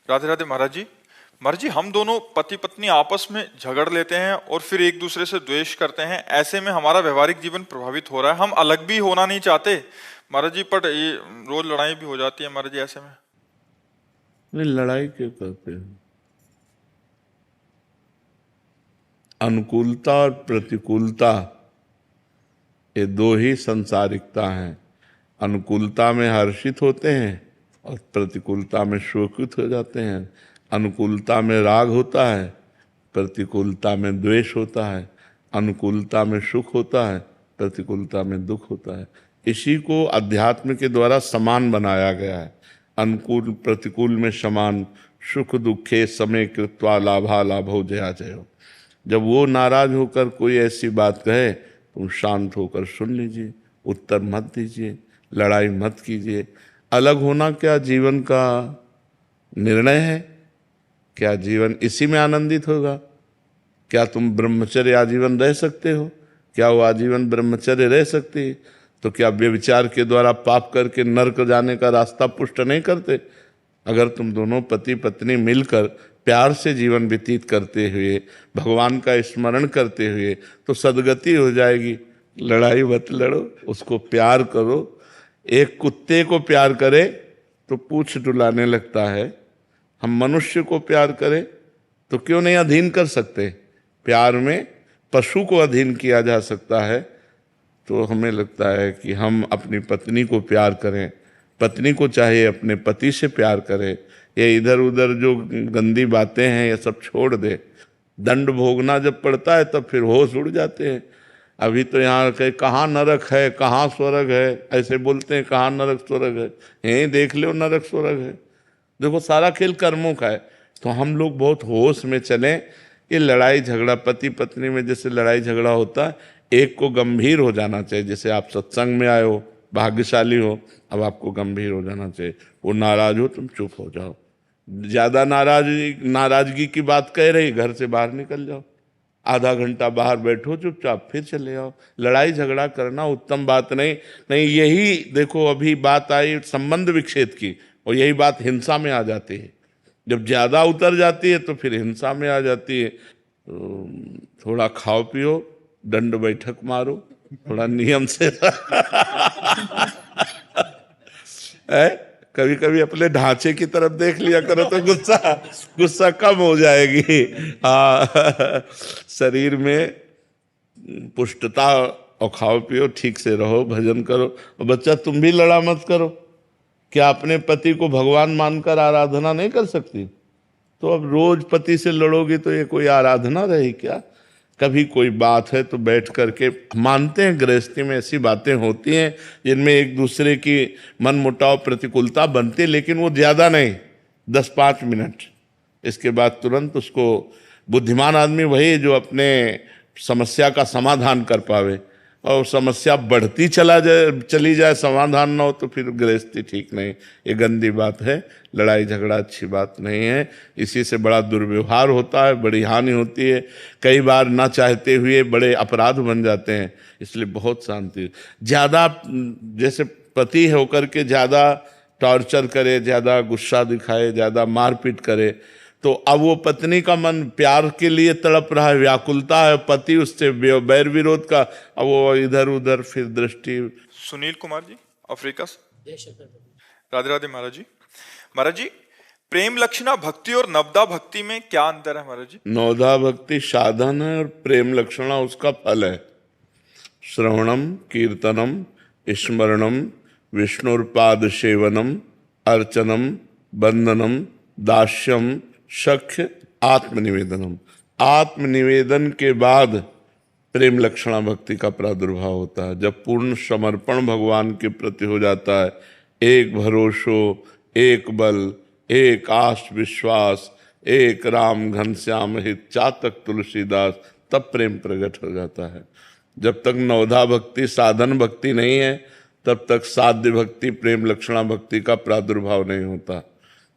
राधे राधे महाराज जी। महाराज जी, हम दोनों पति पत्नी आपस में झगड़ लेते हैं और फिर एक दूसरे से द्वेष करते हैं। ऐसे में हमारा व्यवहारिक जीवन प्रभावित हो रहा है। हम अलग भी होना नहीं चाहते महाराज जी, पर ये रोज लड़ाई भी हो जाती है महाराज जी ऐसे में। नहीं, लड़ाई क्यों करते हैं? अनुकूलता और प्रतिकूलता, ये दो ही संसारिकता हैं। अनुकूलता में हर्षित होते हैं और प्रतिकूलता में शोकित हो जाते हैं। अनुकूलता में राग होता है, प्रतिकूलता में द्वेष होता है। अनुकूलता में सुख होता है, प्रतिकूलता में दुख होता है। इसी को अध्यात्म के द्वारा समान बनाया गया है। अनुकूल प्रतिकूल में समान, सुख दुखे समय कृत्वा लाभा लाभो जया जयो। जब वो नाराज होकर कोई ऐसी बात कहे, तुम शांत होकर सुन लीजिए, उत्तर मत दीजिए, लड़ाई मत कीजिए। अलग होना क्या जीवन का निर्णय है? क्या जीवन इसी में आनंदित होगा? क्या तुम ब्रह्मचर्य आजीवन रह सकते हो? क्या वो आजीवन ब्रह्मचर्य रह सकती है? तो क्या व्यभिचार के द्वारा पाप करके नरक जाने का रास्ता पुष्ट नहीं करते? अगर तुम दोनों पति पत्नी मिलकर प्यार से जीवन व्यतीत करते हुए, भगवान का स्मरण करते हुए, तो सदगति हो जाएगी। लड़ाई मत लड़ो, उसको प्यार करो। एक कुत्ते को प्यार करे तो पूंछ डुलाने लगता है, हम मनुष्य को प्यार करें तो क्यों नहीं अधीन कर सकते? प्यार में पशु को अधीन किया जा सकता है। तो हमें लगता है कि हम अपनी पत्नी को प्यार करें, पत्नी को चाहे अपने पति से प्यार करे। ये इधर उधर जो गंदी बातें हैं ये सब छोड़ दे। दंड भोगना जब पड़ता है तब फिर होश उड़ जाते हैं। अभी तो यहाँ कहे कहाँ नरक है, कहाँ स्वर्ग है, ऐसे बोलते हैं कहाँ नरक स्वर्ग है। यहीं देख लो नरक स्वर्ग है। देखो, सारा खेल कर्मों का है। तो हम लोग बहुत होश में चलें। ये लड़ाई झगड़ा पति पत्नी में जैसे लड़ाई झगड़ा होता है, एक को गंभीर हो जाना चाहिए। जैसे आप सत्संग में आए हो, भाग्यशाली हो, अब आपको गंभीर हो जाना चाहिए। वो नाराज हो, तुम चुप हो जाओ। ज्यादा नाराजगी की बात कह रही, घर से बाहर निकल जाओ, आधा घंटा बाहर बैठो चुपचाप, फिर चले आओ। लड़ाई झगड़ा करना उत्तम बात नहीं। नहीं, यही देखो अभी बात आई संबंध विच्छेद की, और यही बात हिंसा में आ जाती है। जब ज्यादा उतर जाती है तो फिर हिंसा में आ जाती है। तो थोड़ा खाओ पियो, दंड बैठक मारो, थोड़ा नियम से है। कभी कभी अपने ढांचे की तरफ देख लिया करो तो गुस्सा कम हो जाएगी। हाँ, शरीर में पुष्टता, और खाओ पियो, ठीक से रहो, भजन करो। और बच्चा, तुम भी लड़ा मत करो। क्या अपने पति को भगवान मानकर आराधना नहीं कर सकती? तो अब रोज पति से लड़ोगी तो ये कोई आराधना रही क्या? कभी कोई बात है तो बैठ करके मानते हैं। गृहस्थी में ऐसी बातें होती हैं जिनमें एक दूसरे की मन मुटाव प्रतिकूलता बनती है, लेकिन वो ज्यादा नहीं, 10-5 मिनट। इसके बाद तुरंत उसको, बुद्धिमान आदमी वही है जो अपने समस्या का समाधान कर पावे। और समस्या बढ़ती चली जाए, समाधान ना हो, तो फिर गृहस्थी ठीक नहीं। ये गंदी बात है। लड़ाई झगड़ा अच्छी बात नहीं है। इसी से बड़ा दुर्व्यवहार होता है, बड़ी हानि होती है। कई बार ना चाहते हुए बड़े अपराध बन जाते हैं। इसलिए बहुत शांति। ज़्यादा जैसे पति होकर के ज़्यादा टॉर्चर करे, ज़्यादा गुस्सा दिखाए, ज़्यादा मारपीट करे, तो अब वो पत्नी का मन प्यार के लिए तड़प रहा है, व्याकुलता है, पति उससे बैर विरोध का, अब वो इधर उधर फिर दृष्टि। सुनील कुमार जी, अफ्रीका से। राधे राधे महाराज जी। महाराज जी, प्रेम लक्षणा भक्ति और नवदा भक्ति में क्या अंतर है महाराज जी? नवदा भक्ति साधन है और प्रेम लक्षणा उसका फल है। श्रवणम कीर्तनम स्मरणम विष्णुर्पाद सेवनम अर्चनम बंदनम दास्यम सख्य आत्मनिवेदनम। आत्मनिवेदन के बाद प्रेम लक्षणा भक्ति का प्रादुर्भाव होता है। जब पूर्ण समर्पण भगवान के प्रति हो जाता है, एक भरोसो, एक बल, एक आस विश्वास, एक राम घनश्याम हित चातक तुलसीदास, तब प्रेम प्रकट हो जाता है। जब तक नवधा भक्ति साधन भक्ति नहीं है, तब तक साध्य भक्ति प्रेम लक्षणा भक्ति का प्रादुर्भाव नहीं होता।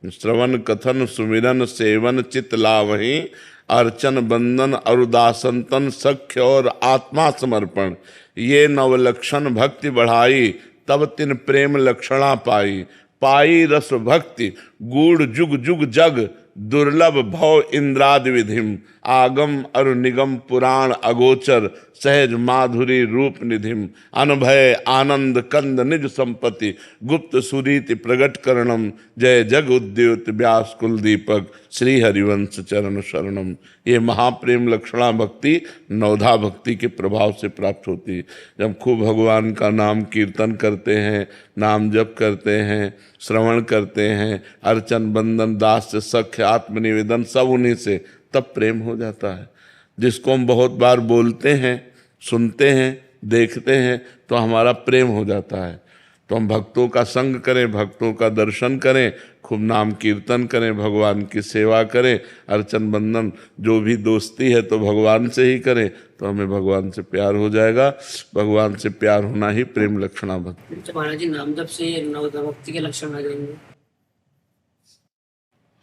श्रवण कथन सुमिरन सेवन चित लावहीं, अर्चन बंदन अरुदासंतन सख्य और आत्मा समर्पण, ये नवलक्षण भक्ति बढ़ाई, तब तिन प्रेम लक्षणा पाई। पाई रस भक्ति गूढ़ जुग जुग जग, दुर्लभ भव इंद्रादि विधिम, आगम अरु निगम पुराण अगोचर, सहज माधुरी रूप निधिम, अनभय आनंद कंद निज संपत्ति, गुप्त सुरीति प्रगट करणम, जय जग उद्योत व्यास कुल दीपक, श्री हरिवंश चरण शरणम। ये महाप्रेम लक्षणा भक्ति नवधा भक्ति के प्रभाव से प्राप्त होती है। जब खूब भगवान का नाम कीर्तन करते हैं, नाम जप करते हैं, श्रवण करते हैं, अर्चन बंदन दास सख्य आत्मनिवेदन सब उन्हीं से, तब प्रेम हो जाता है। जिसको हम बहुत बार बोलते हैं, सुनते हैं, देखते हैं, तो हमारा प्रेम हो जाता है। तो हम भक्तों का संग करें, भक्तों का दर्शन करें, खूब नाम कीर्तन करें, भगवान की सेवा करें, अर्चन बंदन जो भी दोस्ती है तो भगवान से ही करें, तो हमें भगवान से प्यार हो जाएगा। भगवान से प्यार होना ही प्रेम लक्षणा भक्ति। तो महाराज जी नाम जप से नवधा भक्ति के लक्षण आ जाएंगे।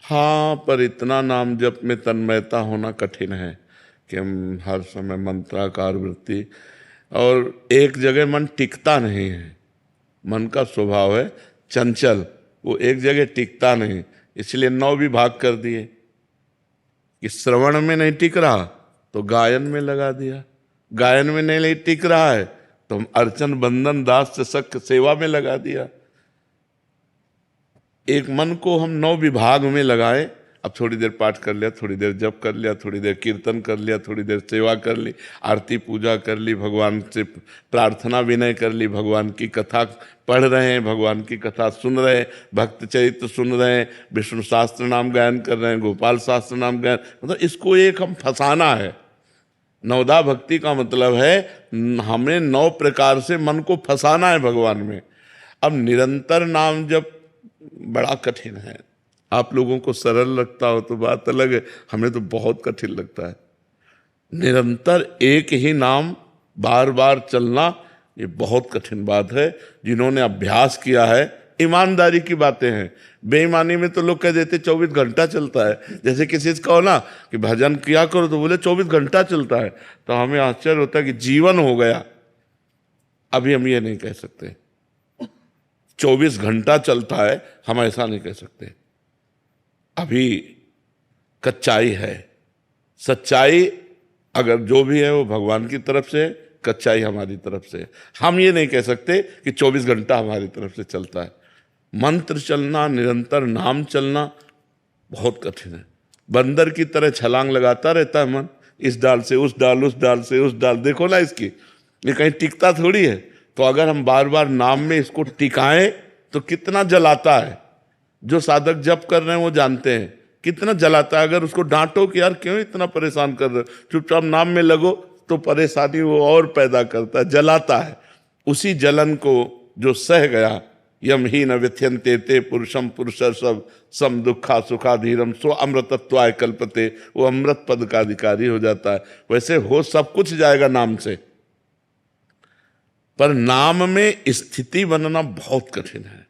हाँ, पर इतना नाम जप में तन्मयता होना कठिन है कि हम हर समय मंत्राकार वृत्ति, और एक जगह मन टिकता नहीं है। मन का स्वभाव है चंचल, वो एक जगह टिकता नहीं, इसलिए 9 विभाग कर दिए कि श्रवण में नहीं टिक रहा तो गायन में लगा दिया, गायन में नहीं टिक रहा है तो हम अर्चन बंदन दास सख्य सेवा में लगा दिया। एक मन को हम 9 विभाग में लगाए। अब थोड़ी देर पाठ कर लिया, थोड़ी देर जप कर लिया, थोड़ी देर कीर्तन कर लिया, थोड़ी देर सेवा कर ली, आरती पूजा कर ली, भगवान से प्रार्थना विनय कर ली, भगवान की कथा पढ़ रहे हैं, भगवान की कथा सुन रहे हैं, भक्त चरित्र सुन रहे हैं, विष्णु शास्त्र नाम गायन कर रहे हैं, गोपाल शास्त्र नाम गायन, मतलब इसको एक हम फंसाना है। नवधा भक्ति का मतलब है हमें 9 प्रकार से मन को फंसाना है भगवान में। अब निरंतर नाम जब बड़ा कठिन है। आप लोगों को सरल लगता हो तो बात अलग है, हमें तो बहुत कठिन लगता है। निरंतर एक ही नाम बार बार चलना ये बहुत कठिन बात है। जिन्होंने अभ्यास किया है, ईमानदारी की बातें हैं। बेईमानी में तो लोग कह देते 24 घंटा चलता है। जैसे किसी से कहो ना कि भजन किया करो तो बोले 24 घंटा चलता है, तो हमें आश्चर्य होता है कि जीवन हो गया। अभी हम ये नहीं कह सकते 24 घंटा चलता है, हम ऐसा नहीं कह सकते। अभी कच्चाई है, सच्चाई अगर जो भी है वो भगवान की तरफ से, कच्चाई हमारी तरफ से। हम ये नहीं कह सकते कि 24 घंटा हमारी तरफ से चलता है। मंत्र चलना, निरंतर नाम चलना बहुत कठिन है। बंदर की तरह छलांग लगाता रहता है मन, इस डाल से उस डाल, उस डाल से उस डाल। देखो ना इसकी, ये कहीं टिकता थोड़ी है। तो अगर हम बार बार नाम में इसको टिकाएं तो कितना जलाता है। जो साधक जप कर रहे हैं वो जानते हैं कितना जलाता है। अगर उसको डांटो कि यार क्यों इतना परेशान कर रहे हो, चुपचाप नाम में लगो, तो परेशानी वो और पैदा करता है, जलाता है। उसी जलन को जो सह गया, यम ही न व्यथ्यन्ते ते पुरुषम पुरुष सब सम दुखा सुखाधीरम सो अमृतत्वाय कल्पते, वो अमृत पद का अधिकारी हो जाता है। वैसे हो सब कुछ जाएगा नाम से, पर नाम में स्थिति बनना बहुत कठिन है,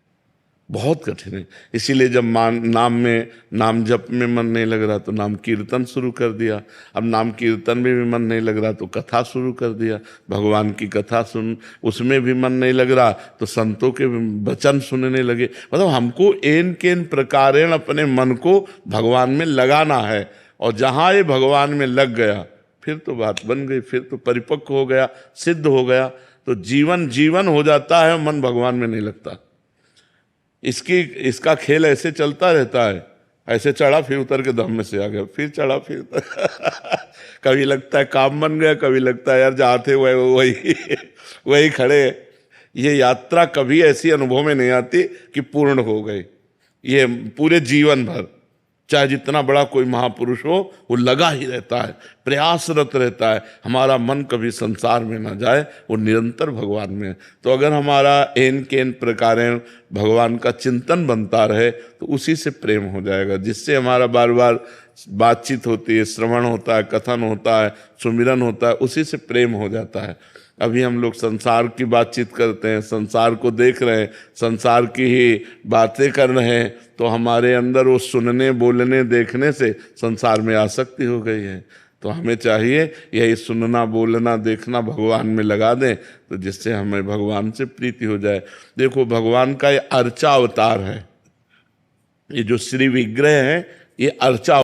बहुत कठिन है। इसीलिए जब नाम में, नाम जप में मन नहीं लग रहा तो नाम कीर्तन शुरू कर दिया। अब नाम कीर्तन में भी मन नहीं लग रहा तो कथा शुरू कर दिया, भगवान की कथा सुन। उसमें भी मन नहीं लग रहा तो संतों के वचन सुनने लगे। मतलब हमको एन केन प्रकारेण अपने मन को भगवान में लगाना है। और जहाँ ये भगवान में लग गया फिर तो बात बन गई, फिर तो परिपक्व हो गया, सिद्ध हो गया, तो जीवन जीवन हो जाता है, मन भगवान में नहीं लगता। इसका खेल ऐसे चलता रहता है, ऐसे चढ़ा फिर उतर के धम में से आ गया, फिर चढ़ा फिर कभी लगता है काम बन गया, कभी लगता है यार जहाँ थे वही खड़े। ये यात्रा कभी ऐसी अनुभव में नहीं आती कि पूर्ण हो गई। ये पूरे जीवन भर चाहे जितना बड़ा कोई महापुरुष हो, वो लगा ही रहता है, प्रयासरत रहता है। हमारा मन कभी संसार में ना जाए, वो निरंतर भगवान में है। तो अगर हमारा एन केन प्रकारेण भगवान का चिंतन बनता रहे तो उसी से प्रेम हो जाएगा, जिससे हमारा बार बार बातचीत होती है, श्रवण होता है, कथन होता है, सुमिरन होता है, उसी से प्रेम हो जाता है। अभी हम लोग संसार की बातचीत करते हैं, संसार को देख रहे हैं, संसार की ही बातें कर रहे हैं, तो हमारे अंदर वो सुनने, बोलने, देखने से संसार में आसक्ति हो गई है। तो हमें चाहिए यही सुनना, बोलना, देखना भगवान में लगा दें, तो जिससे हमें भगवान से प्रीति हो जाए। देखो भगवान का ये अर्चा अवतार है, ये जो श्री विग्रह है ये अर्चा